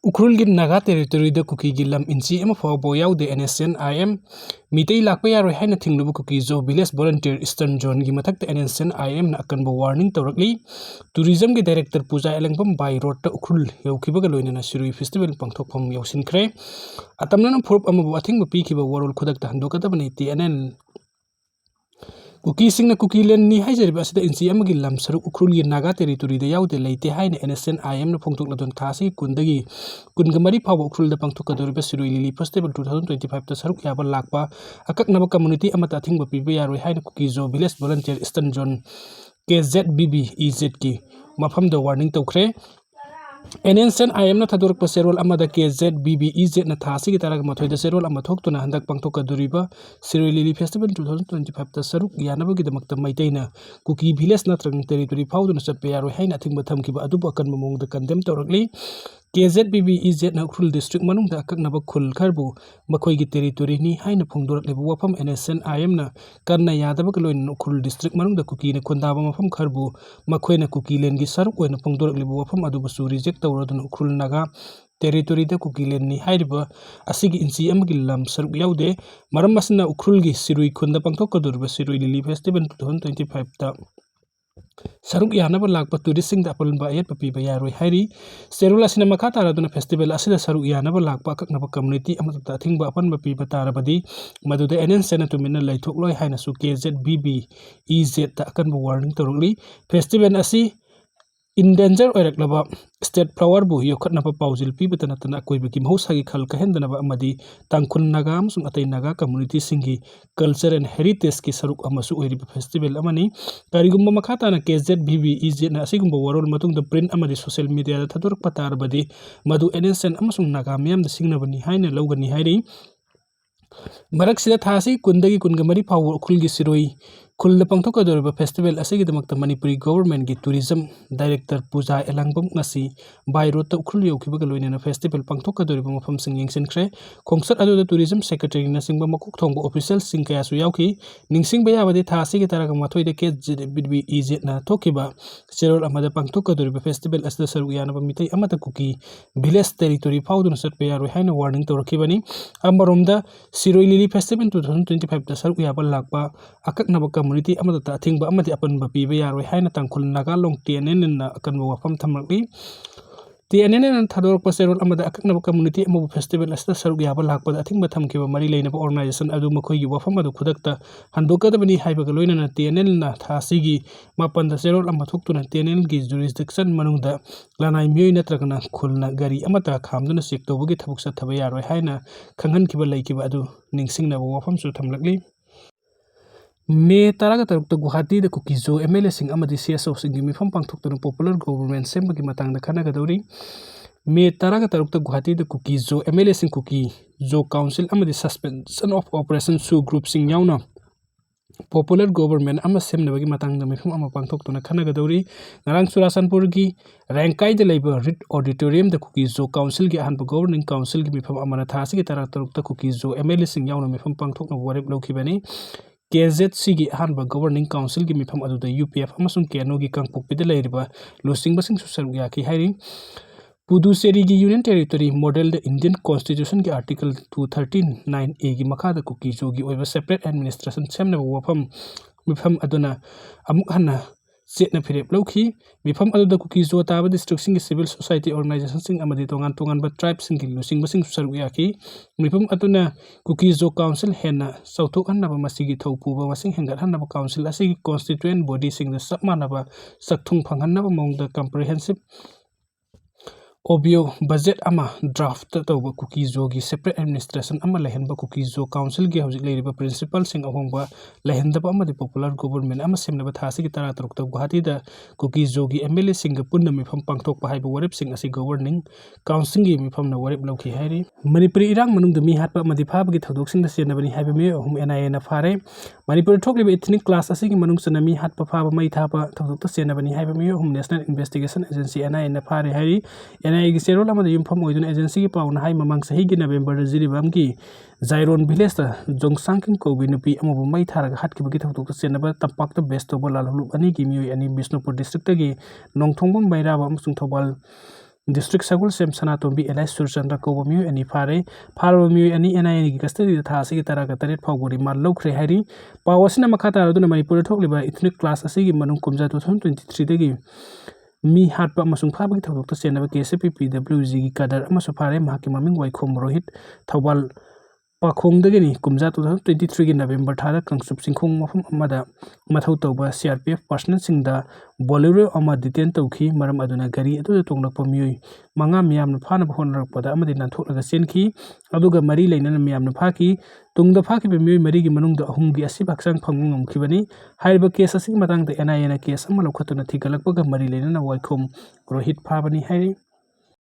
Ukhrul Naga territory Kuki गिलम इंची फाउबो याउदे NSN IM मीतई लाकपा यारोय हाइना थिंगलुबु Kuki Zo village volunteer eastern zone की मथक्ता NSN IM ना अकनबो वार्निंग तौरकली टूरिज्म के director Puja Elangbam by road Ukhrul यौखिबगा लोइनना सिरुई फेस्टिवल पांथोकफम यौसिनख्रे अतमना फोरप अमबो अथिंग पीखिबा वरोल खुदकता हंदोकदबनि TNN कुकीसिंग कुकीलैंड नि हाइजरिब असिदा इंची अमगी लम सरुक उखरुल की नागा टेरिटोरी द याउदे लैते हाइना NSN IM न फोंथोकलदन थासी कुंदगी कुनगमरी फाव उखरुल द पांथोकदोरिब सिरुई लिली फेस्टिवल 2025 द सरुक याबा लाकपा अककनब कम्युनिटी अमता अथिंग पीबा यारोय हाइना Kuki Zo village volunteer eastern zone KZBB EZ की मफम द वार्निंग तौखरे NSN IM ना थदोरक सेरोल अमदा KZBB EZ ना थासी की तरह मथोइद सेरोल अमा थोकतुना हंदक पांथोकदोरिबा सिरुई लिली फेस्टिवल 2025 द सरुक यानबगिदमक्ता मैतैना कुकी विलेज नत्रंग टेरिटोरी फाउदुना चटपे यारोय हाइना थिंगबा थमकिबा अदुबो अकनबो मोंगदा कंडेम तौरकली KZBB EZ ना उखरुल डिस्ट्रिक्ट मनुंगदा अककनब खुल खरबु मखोइगी टेरिटोरी नि हाइना फोंदोरकलेबु वफम NSN IM ना करना यादबग लोइन उखरुल डिस्ट्रिक्ट मनुंगदा कुकी ने खुंदाबा मफम खरबु मखोइना कुकीलैंड की सरुक ओइना फोंदोरकलेबु वफम अदुबसु रिजेक्ट तौरदुना उखरुल नागा टेरिटोरी द कुकीलैंड नि हाइरिबा असिगी इंची अमगी लम सरुक याउदे मरम असना उखरुल की सिरुई खुंदा पांथोकदोरिबा सिरुई लिली फेस्टिवल 2025 दा सरुक यानब लाकपा टूरिस्टिंग अपलबा अयत पीबा यारोय हाइरी सेरुल असिना मखा तारादुना फेस्टिवल असिदा सरुक यानब लाकपा अककनब कम्युनिटी अमता अथिंगबा अपनबा पीबा ताराबदी मदुदे NSN तुमिना लैथोकलोय हाइनासु KZBB EZ ता अकनबा वार्निंग तौरकली फेस्टिवल असि इंडेंजर ओरकलबा स्टेट फ्लावर बु योखतनब पाउजिल पीबता नतना अकोइबकी महौसागी खल कहेंदनब अमदी तांखुल नागा अमसुंग अतै नागा कम्युनिटी सिंगी कल्चर एंड हेरिटेज की सरुक अमसु ओइरिबा फेस्टिवल अमनी करिगुम्बा मखाताना KZBB EZ ना असिगुम्बा वरोल मतुंगदा प्रिंट अमदी सोशल मीडिया दा थदोरक पतारबदी मदु NSN अमसुंग नागा मियाम द सिंगनबनी हाइना लौगनी हाइरी मरक सिदा थासी कुंदगी कुनगमरी फाव उखरुल की सिरोई खुल पांथोकदोरिबा फेस्टिवल असिगिदमक्ता मणिपुरी गवर्नमेंट की tourism director Puja Elangbam ngasi by road Ukhrul यौखिबगा लोइनना फेस्टिवल पांथोकदोरिबा मफमसिंग यंगसिनख्रे खोंसत अदुदा टूरिज्म सेक्रेटरी नसिंगबा मकुक थोंबा ऑफिशियल सिंग कयासु याउखि निंगसिंगबा याबदि थासी की तरह मथोइद KZBB EZ ना थोकिबा सेरोल अमदा पांथोकदोरिबा फेस्टिवल असदा सरुक यानबा मितै अमता कुकी विलेज टेरिटोरी फाउदुना सटपे यारोय हाइना वार्निंग तौरखिबनी अमरोमदा सिरोई लिली फेस्टिवल 2025 दा सरुक याबा लाकपा अककनब कम्युनिटी अमदा अथिंगबा अमदि अपनबा पीबा यारोय हाइना तांखुल नागा लोंग TNN ना अकनबा वफम थमरकली TNN ना थदोरक सेरोल अमदा अककनब कम्युनिटी अमबु फेस्टिवल असदा सरुक याबा लाकपा अथिंगबा थमकिबा मरी लेनबा ऑर्गेनाइजेशन अदु मखोइगी वफम अदु खुदकता हंदोकदबनी हाइबगा लोइनना TNN ना थासीगी मापनदा सेरोल अमा थोकतुना TNN की जुरिसडिक्शन मनुंगदा लानाय मियोय नत्रगना खुलना गारी अमता खामदुना चेक तौबगी थबुक सथबा यारोय हाइना खंगनखिबा लैखिबा अदु निंगसिंगनबा वफमसु थमलकली मे 13 गुवाहाटी द कुकी जो MLA सिंग अमदी CSO सिंग की मिफम पांथोकतुना पॉपुलर गवर्नमेंट सेमबगी मतंगदा खनगदौरी मे 13 गुवाहाटी द कुकी जो MLA सिंग कुकी जो काउंसिल अमदी सस्पेंशन ऑफ ऑपरेशन सु ग्रुप सिंग याउना पॉपुलर गवर्नमेंट अमा सेमनबगी मतंगदा मिफम अमा पांथोकतुना खनगदौरी नरांग चुराचंदपुर की रैंकाई द लेबर रिट ऑडिटोरियम द कुकी जो काउंसिल की अहनब गवर्निंग काउंसिल की मिफम अमना थासी की तरह तरुक the Kuki Zo MLA Singh याउना मिफम पांथोकना वरेब लौखिबनी KZC की अहनब गवर्निंग काउंसिल की मिफम अदुदा UPF अमसुंग केनो की कंगपोकपिदा लैरिबा लुसिंगबसिंग सुसरुक याखि हाइरि पुदुचेरी की union territory model the Indian constitution के आर्टिकल 239A की मखाद कुकी जो की ओइबा सेपरेट एडमिनिस्ट्रेशन सेमनबा वफम मिफम अदुना अमुक हन्ना चेतना फिरेप लौखि मिफम अदुदा कुकी जो ताबा डिस्ट्रिक्ट सिंग सिविल सोसाइटी ऑर्गेनाइजेशन सिंग अमदी तोंगान तोंगानबा ट्राइब सिंग की लुसिंगबसिंग सुसरुक याखि मिफम अदुना कुकी जो काउंसिल हेना सौथोक हन्नबा मसिगी थौपुबा मसिंग हेंगत हन्नबा काउंसिल असिगी कॉन्स्टिट्यूएंट बॉडी सिंग द सबमानबा सकथुंग फंगन्नबा मोंगदा कंप्रिहेंसिव ओबियो बजेट अमा ड्राफ्ट तौबा कुकी जो की सेपरेट एडमिनिस्ट्रेशन अमा लहनबा कुकी जो काउंसिल की हौजिक लेरिबा प्रिंसिपल सिंग अहोंबा लहनदबा अमदी पॉपुलर गवर्नमेंट अमा सेमनबा थासी की तरह तरुक तब गुवाहाटी दा कुकी जो की MLA सिंग पुन्ना मिफम पांथोकपा हाइबा वरेब सिंग असि गवर्निंग काउंसिल की मिफम ना वरेब लौखि हाइरि मणिपुरी इरांग मनुंग द मी हातपा अमदी फाबगी थदोक सिंग द सेनबनी हाइबा मे अहुम NIA ना फारे मणिपुर थोकलिबा एथनिक क्लास असि की मनुंग सना मी हातपा फाबा मै थापा थदोक त सेनबनी हाइबा मे अहुम नेशनल इन्वेस्टिगेशन एजेंसी NIA ना फारे हाइरि NIA की सेरोल अमद युमफम ओइदुन एजेंसी की पाउना हाइ ममंग सही की नवंबर जिरिबाम की जायरोन विलेज ता जोंगसांकिंग कोबी नुपी अमबु मै थारग हातकिबगी थौतोक सेनबा तंपाक त बेस्ट तोबा लालहुलु अनि की मियोय अनि बिष्णुपुर डिस्ट्रिक्ट की नोंथोंबम बैराबा अमसुंग Thoubal District Sagul Sem Sanatombi Eli Surchandra Kobo Mui and Ifare, Paro Mui and NI custody the Tasi Taraka Taret Poguri Malokre Harry, Pawasina Makata Duna Manipur talk about ethnic class Asigi Manum Kumza 2023 degi. Mi hat pa masung public talk to send a KCP, the Blue Zigi Kadar Amasopare, Makimaming Waikom Rohit, Tawal. Pakong dagini kumza 2023 November thada kangsup singkhong mafum amada mathau tawba CRPF personnel singda bolero ama detain tawkhi maram aduna gari adu tonglakpa mioi manga miyamna phana honrakpada amadi nantholaga senki aduga mari leinana miyamna phaki tungda phaki be mioi mari gi manungda ahum gi asi baksang phangum ngomkhibani haiba case asing matangda NIA na case ama lokhatuna thigalakpaga mari leinana waikhom rohit phabani hai